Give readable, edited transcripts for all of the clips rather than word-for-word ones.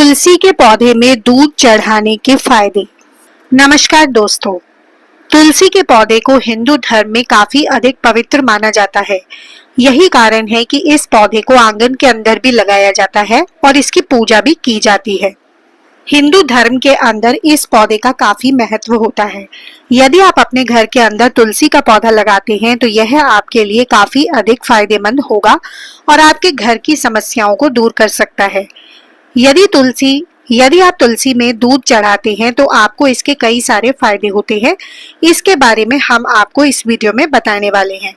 तुलसी के पौधे में दूध चढ़ाने के फायदे। नमस्कार दोस्तों, तुलसी के पौधे को हिंदू धर्म में काफी अधिक पवित्र माना जाता है। यही कारण है कि इस पौधे को आंगन के अंदर भी लगाया जाता है और इसकी पूजा भी की जाती है। हिंदू धर्म के अंदर इस पौधे का काफी महत्व होता है। यदि आप अपने घर के अंदर तुलसी का पौधा लगाते हैं तो यह आपके लिए काफी अधिक फायदेमंद होगा और आपके घर की समस्याओं को दूर कर सकता है। यदि आप तुलसी में दूध चढ़ाते हैं तो आपको इसके कई सारे फायदे होते हैं। इसके बारे में हम आपको इस वीडियो में बताने वाले हैं।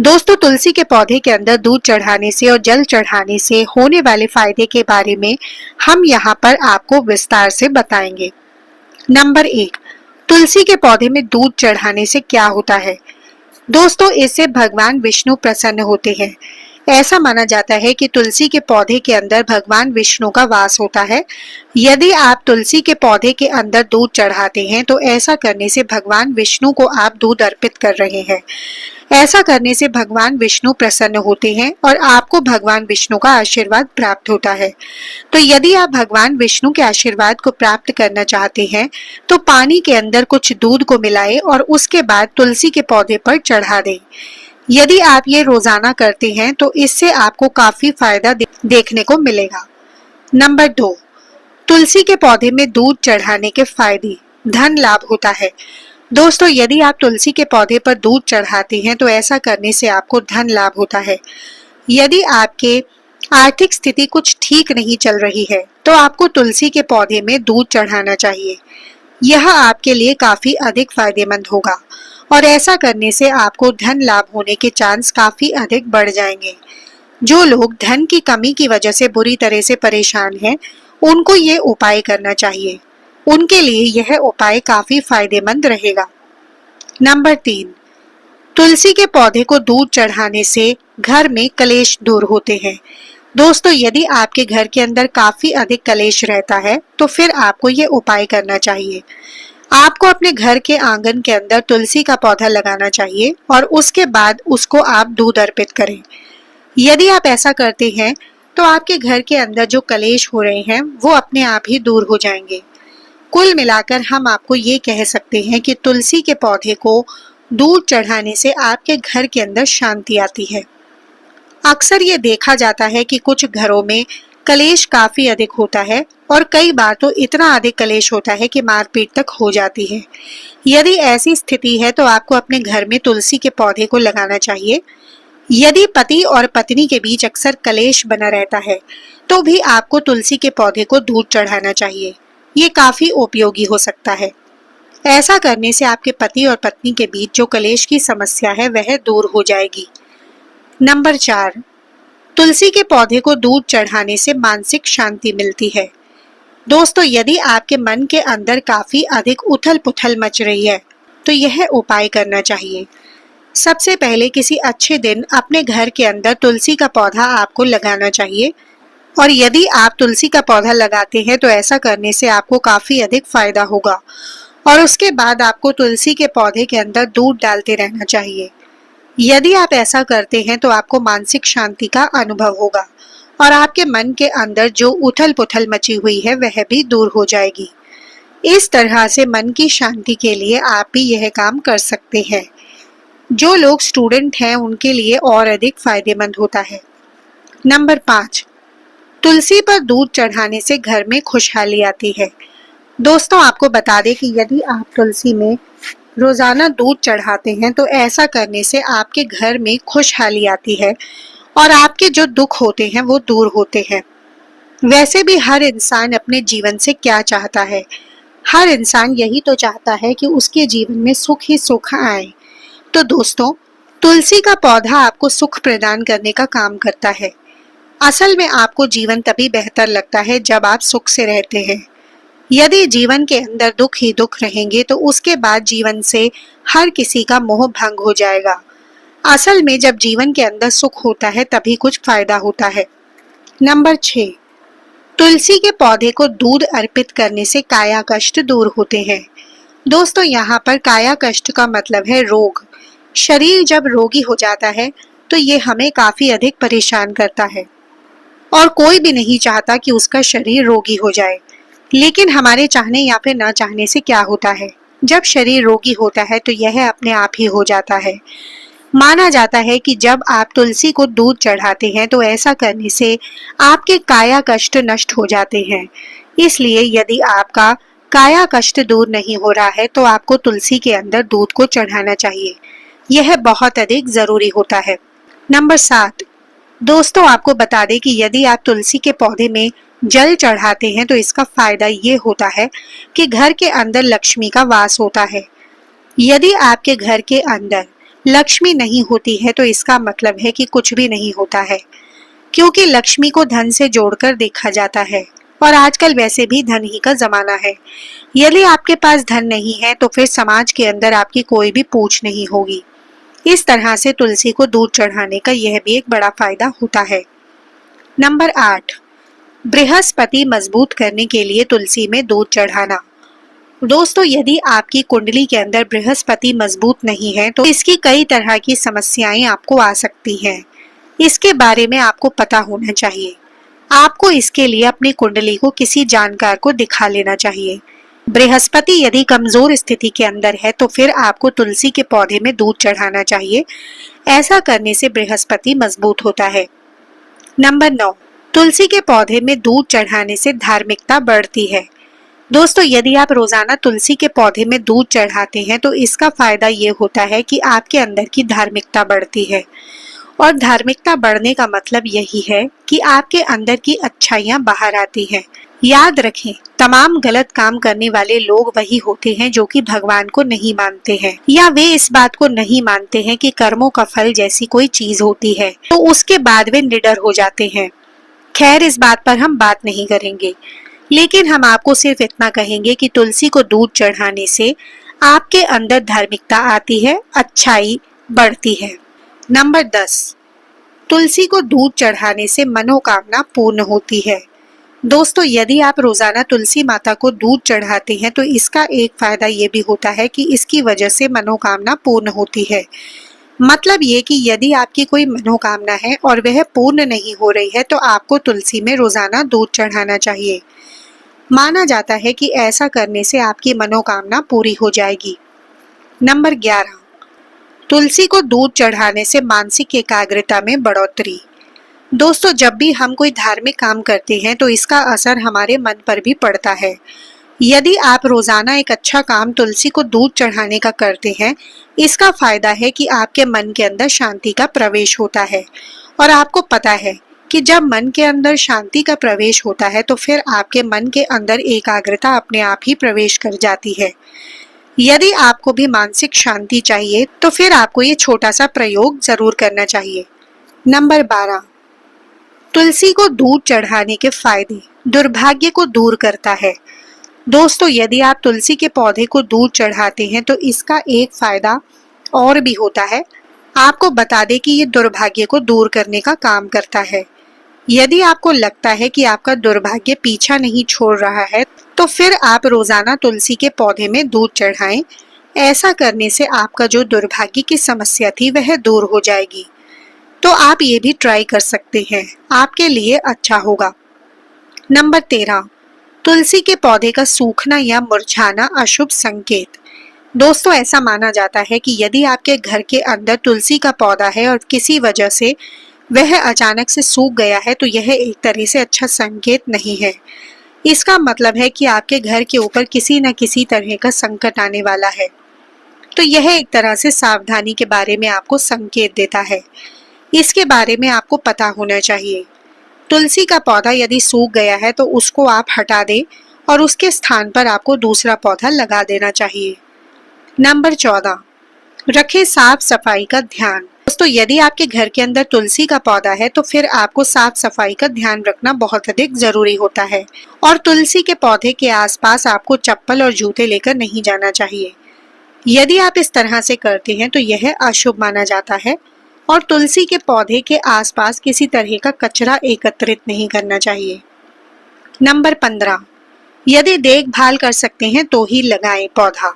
दोस्तों, तुलसी के पौधे के अंदर दूध चढ़ाने से और जल चढ़ाने से होने वाले फायदे के बारे में हम यहाँ पर आपको विस्तार से बताएंगे। नंबर 1, तुलसी के पौधे में दूध चढ़ाने से क्या होता है। दोस्तों, इससे भगवान विष्णु प्रसन्न होते हैं। ऐसा माना जाता है कि तुलसी के पौधे के अंदर भगवान विष्णु का वास होता है। यदि आप तुलसी के पौधे के अंदर दूध चढ़ाते हैं तो ऐसा करने से भगवान विष्णु को आप दूध अर्पित कर रहे हैं। ऐसा करने से भगवान विष्णु प्रसन्न होते हैं और आपको भगवान विष्णु का आशीर्वाद प्राप्त होता है। तो यदि आप भगवान विष्णु के आशीर्वाद को प्राप्त करना चाहते हैं तो पानी के अंदर कुछ दूध को मिलाएं और उसके बाद तुलसी के पौधे पर चढ़ा दें। यदि आप ये रोजाना करते हैं तो इससे आपको काफी फायदा देखने को मिलेगा। नंबर 2, तुलसी के पौधे में दूध चढ़ाने के फायदे। धन लाभ होता है। दोस्तों, यदि आप तुलसी के पौधे पर दूध चढ़ाते हैं तो ऐसा करने से आपको धन लाभ होता है। यदि आपके आर्थिक स्थिति कुछ ठीक नहीं चल रही है तो आपको तुलसी के पौधे में दूध चढ़ाना चाहिए। यह आपके लिए काफी अधिक फायदेमंद होगा और ऐसा करने से आपको धन लाभ होने के चांस काफी अधिक बढ़ जाएंगे। जो लोग धन की कमी की वजह से बुरी तरह से परेशान हैं, उनको ये उपाय करना चाहिए। उनके लिए यह उपाय काफी फायदेमंद रहेगा। नंबर 3, तुलसी के पौधे को दूध चढ़ाने से घर में कलेश दूर होते हैं। दोस्तों, यदि आपके घर के अंदर काफी अधिक कलेश रहता है तो फिर आपको ये उपाय करना चाहिए। आपको अपने घर के आंगन के अंदर तुलसी का पौधा लगाना चाहिए और उसके बाद उसको आप दूध अर्पित करें। यदि आप ऐसा करते हैं तो आपके घर के अंदर जो कलेश हो रहे हैं वो अपने आप ही दूर हो जाएंगे। कुल मिलाकर हम आपको ये कह सकते हैं कि तुलसी के पौधे को दूध चढ़ाने से आपके घर के अंदर शांति आती है। अक्सर ये देखा जाता है कि कुछ घरों में कलेश काफी अधिक होता है और कई बार तो इतना अधिक कलेश होता है कि मारपीट तक हो जाती है। यदि ऐसी स्थिति है तो आपको अपने घर में तुलसी के पौधे को लगाना चाहिए। यदि पति और पत्नी के बीच अक्सर कलेश बना रहता है तो भी आपको तुलसी के पौधे को दूध चढ़ाना चाहिए। ये काफी उपयोगी हो सकता है। ऐसा करने से आपके पति और पत्नी के बीच जो कलेश की समस्या है वह दूर हो जाएगी। नंबर 4, तुलसी के पौधे को दूध चढ़ाने से मानसिक शांति मिलती है। दोस्तों, यदि आपके मन के अंदर काफी अधिक उथल पुथल मच रही है तो यह उपाय करना चाहिए। सबसे पहले किसी अच्छे दिन अपने घर के अंदर तुलसी का पौधा आपको लगाना चाहिए और यदि आप तुलसी का पौधा लगाते हैं तो ऐसा करने से आपको काफी अधिक फायदा होगा और उसके बाद आपको तुलसी के पौधे के अंदर दूध डालते रहना चाहिए। यदि आप ऐसा करते हैं तो आपको मानसिक शांति का अनुभव होगा और आपके मन के अंदर जो उथल पुथल मची हुई है वह भी दूर हो जाएगी। इस तरह से मन की शांति के लिए आप भी यह काम कर सकते हैं। जो लोग स्टूडेंट हैं उनके लिए और अधिक फायदेमंद होता है। नंबर 5, तुलसी पर दूध चढ़ाने से घर में खुशहाली आती है। दोस्तों, आपको बता दें कि यदि आप तुलसी में रोजाना दूध चढ़ाते हैं तो ऐसा करने से आपके घर में खुशहाली आती है और आपके जो दुख होते हैं वो दूर होते हैं। वैसे भी हर इंसान अपने जीवन से क्या चाहता है? हर इंसान यही तो चाहता है कि उसके जीवन में सुख ही सुख आए। तो दोस्तों, तुलसी का पौधा आपको सुख प्रदान करने का काम करता है। असल में आपको जीवन तभी बेहतर लगता है जब आप सुख से रहते हैं। यदि जीवन के अंदर दुख ही दुख रहेंगे तो उसके बाद जीवन से हर किसी का मोह भंग हो जाएगा। असल में जब जीवन के अंदर सुख होता है तभी कुछ फायदा होता है। नंबर 6, तुलसी के पौधे को दूध अर्पित करने से काया कष्ट दूर होते हैं। दोस्तों, यहाँ पर काया कष्ट का मतलब है रोग। शरीर जब रोगी हो जाता है तो ये हमें काफी अधिक परेशान करता है। और कोई भी नहीं चाहता कि उसका शरीर रोगी हो जाए। लेकिन हमारे चाहने या फिर न चाहने से क्या होता है, जब शरीर रोगी होता है तो यह अपने आप ही हो जाता है। माना जाता है कि जब आप तुलसी को दूध चढ़ाते हैं तो ऐसा करने से आपके काया कष्ट नष्ट हो जाते हैं। इसलिए यदि आपका काया कष्ट दूर नहीं हो रहा है तो आपको तुलसी के अंदर दूध को चढ़ाना चाहिए। यह बहुत अधिक जरूरी होता है। नंबर 7, दोस्तों आपको बता दें कि यदि आप तुलसी के पौधे में जल चढ़ाते हैं तो इसका फायदा ये होता है कि घर के अंदर लक्ष्मी का वास होता है। यदि आपके घर के अंदर लक्ष्मी नहीं होती है तो इसका मतलब है कि कुछ भी नहीं होता है, क्योंकि लक्ष्मी को धन से जोड़कर देखा जाता है और आजकल वैसे भी धन ही का जमाना है। यदि आपके पास धन नहीं है तो फिर समाज के अंदर आपकी कोई भी पूछ नहीं होगी। इस तरह से तुलसी को दूध चढ़ाने का यह भी एक बड़ा फायदा होता है। नंबर 8, बृहस्पति मजबूत करने के लिए तुलसी में दूध चढ़ाना। दोस्तों यदि आपकी कुंडली के अंदर बृहस्पति मजबूत नहीं है तो इसकी कई तरह की समस्याएं आपको आ सकती हैं। इसके बारे में आपको पता होना चाहिए। आपको इसके लिए अपनी कुंडली को किसी जानकार को दिखा लेना चाहिए। बृहस्पति यदि कमजोर स्थिति के अंदर है तो फिर आपको तुलसी के पौधे में दूध चढ़ाना चाहिए। ऐसा करने से बृहस्पति मजबूत होता है। नंबर 9, तुलसी के पौधे में दूध चढ़ाने से धार्मिकता बढ़ती है। दोस्तों यदि आप रोजाना तुलसी के पौधे में दूध चढ़ाते हैं तो इसका फायदा ये होता है कि आपके अंदर की धार्मिकता बढ़ती है। और धार्मिकता बढ़ने का मतलब यही है कि आपके अंदर की अच्छाइयां बाहर आती हैं। याद रखें, तमाम गलत काम करने वाले लोग वही होते हैं जो कि भगवान को नहीं मानते हैं, या वे इस बात को नहीं मानते हैं कि कर्मों का फल जैसी कोई चीज होती है, तो उसके बाद वे निडर हो जाते हैं। खैर इस बात पर हम बात नहीं करेंगे, लेकिन हम आपको सिर्फ इतना कहेंगे कि तुलसी को दूध चढ़ाने से आपके अंदर धार्मिकता आती है, अच्छाई बढ़ती है। नंबर 10, तुलसी को दूध चढ़ाने से मनोकामना पूर्ण होती है। दोस्तों यदि आप रोजाना तुलसी माता को दूध चढ़ाते हैं तो इसका एक फायदा ये भी होता है कि इसकी वजह से मनोकामना पूर्ण होती है। मतलब ये कि यदि आपकी कोई मनोकामना है और वह पूर्ण नहीं हो रही है तो आपको तुलसी में रोजाना दूध चढ़ाना चाहिए। माना जाता है कि ऐसा करने से आपकी मनोकामना पूरी हो जाएगी। नंबर 11, तुलसी को दूध चढ़ाने से मानसिक एकाग्रता में बढ़ोतरी। दोस्तों जब भी हम कोई धार्मिक काम करते हैं तो इसका असर हमारे मन पर भी पड़ता है। यदि आप रोजाना एक अच्छा काम तुलसी को दूध चढ़ाने का करते हैं, इसका फायदा है कि आपके मन के अंदर शांति का प्रवेश होता है। और आपको पता है कि जब मन के अंदर शांति का प्रवेश होता है तो फिर आपके मन के अंदर एकाग्रता अपने आप ही प्रवेश कर जाती है। यदि आपको भी मानसिक शांति चाहिए तो फिर आपको ये छोटा सा प्रयोग जरूर करना चाहिए। नंबर 12, तुलसी को दूध चढ़ाने के फायदे, दुर्भाग्य को दूर करता है। दोस्तों यदि आप तुलसी के पौधे को दूध चढ़ाते हैं तो इसका एक फायदा और भी होता है। आपको बता दें कि ये दुर्भाग्य को दूर करने का काम करता है। यदि आपको लगता है कि आपका दुर्भाग्य पीछा नहीं छोड़ रहा है तो फिर आप रोजाना तुलसी के पौधे में दूध चढ़ाएं। ऐसा करने से आपका जो दुर्भाग्य की समस्या थी वह दूर हो जाएगी। तो आप ये भी ट्राई कर सकते हैं, आपके लिए अच्छा होगा। नंबर 13, तुलसी के पौधे का सूखना या मुरझाना अशुभ संकेत। दोस्तों ऐसा माना जाता है कि यदि आपके घर के अंदर तुलसी का पौधा है और किसी वजह से वह अचानक से सूख गया है तो यह एक तरह से अच्छा संकेत नहीं है। इसका मतलब है कि आपके घर के ऊपर किसी न किसी तरह का संकट आने वाला है। तो यह एक तरह से सावधानी के बारे में आपको संकेत देता है। इसके बारे में आपको पता होना चाहिए। तुलसी का पौधा यदि सूख गया है तो उसको आप हटा दें और उसके स्थान पर आपको दूसरा पौधा लगा देना चाहिए। नंबर 14, रखें साफ सफाई का ध्यान। दोस्तों यदि आपके घर के अंदर तुलसी का पौधा है तो फिर आपको साफ सफाई का ध्यान रखना बहुत अधिक जरूरी होता है। और तुलसी के पौधे के आसपास आपको चप्पल और जूते लेकर नहीं जाना चाहिए। यदि आप इस तरह से करते हैं तो यह अशुभ माना जाता है। और तुलसी के पौधे के आसपास किसी तरह का कचरा एकत्रित नहीं करना चाहिए। नंबर 15, यदि देखभाल कर सकते हैं तो ही लगाएं पौधा।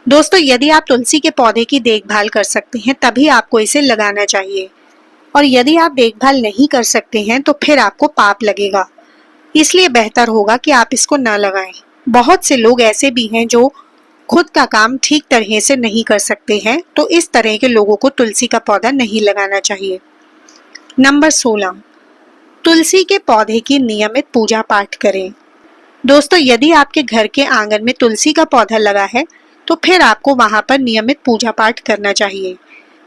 दोस्तों यदि आप तुलसी के पौधे की देखभाल कर सकते हैं तभी आपको इसे लगाना चाहिए। और यदि आप देखभाल नहीं कर सकते हैं तो फिर आपको पाप लगेगा। इसलिए बेहतर होगा कि आप इसको न लगाएं। बहुत से लोग ऐसे भी हैं जो खुद का काम ठीक तरह से नहीं कर सकते हैं, तो इस तरह के लोगों को तुलसी का पौधा नहीं लगाना चाहिए। नंबर 16, तुलसी के पौधे की नियमित पूजा पाठ करें। दोस्तों, यदि आपके घर के आंगन में तुलसी का पौधा लगा है तो फिर आपको वहां पर नियमित पूजा पाठ करना चाहिए।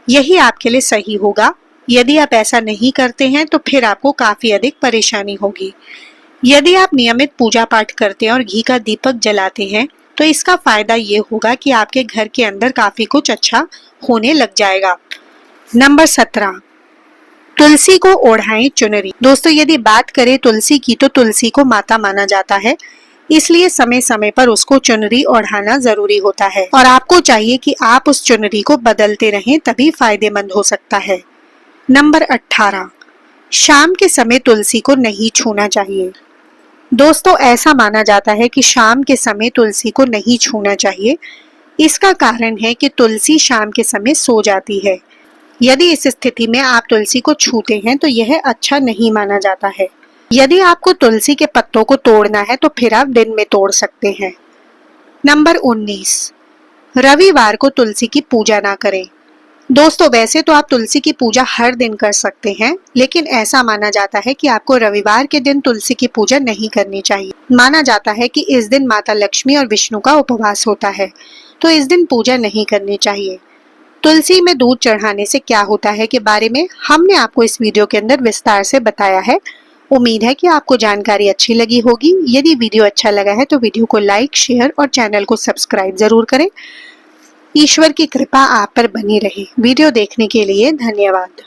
यही आपके लिए सही होगा। यदि आप ऐसा नहीं करते हैं तो फिर आपको काफी अधिक परेशानी होगी। यदि आप नियमित पूजा पाठ करते हैं और घी का दीपक जलाते हैं तो इसका फायदा ये होगा कि आपके घर के अंदर काफी कुछ अच्छा होने लग जाएगा। नंबर 17, तुलसी को ओढ़ाएं चुनरी। दोस्तों, यदि बात करें तुलसी की तो तुलसी को माता माना जाता है, इसलिए समय समय पर उसको चुनरी ओढ़ाना जरूरी होता है और आपको चाहिए कि आप उस चुनरी को बदलते रहें, तभी फायदेमंद हो सकता है। नंबर 18, शाम के समय तुलसी को नहीं छूना चाहिए। दोस्तों, ऐसा माना जाता है कि शाम के समय तुलसी को नहीं छूना चाहिए। इसका कारण है कि तुलसी शाम के समय सो जाती है। यदि इस स्थिति में आप तुलसी को छूते हैं तो यह अच्छा नहीं माना जाता है। यदि आपको तुलसी के पत्तों को तोड़ना है तो फिर आप दिन में तोड़ सकते हैं। नंबर 19, रविवार को तुलसी की पूजा ना करें। दोस्तों, वैसे तो आप तुलसी की पूजा हर दिन कर सकते हैं, लेकिन ऐसा माना जाता है कि आपको रविवार के दिन तुलसी की पूजा नहीं करनी चाहिए। माना जाता है कि इस दिन माता लक्ष्मी और विष्णु का उपवास होता है, तो इस दिन पूजा नहीं करनी चाहिए। तुलसी में दूध चढ़ाने से क्या होता है के बारे में हमने आपको इस वीडियो के अंदर विस्तार से बताया है। उम्मीद है कि आपको जानकारी अच्छी लगी होगी। यदि वीडियो अच्छा लगा है तो वीडियो को लाइक, शेयर और चैनल को सब्सक्राइब जरूर करें। ईश्वर की कृपा आप पर बनी रहे। वीडियो देखने के लिए धन्यवाद।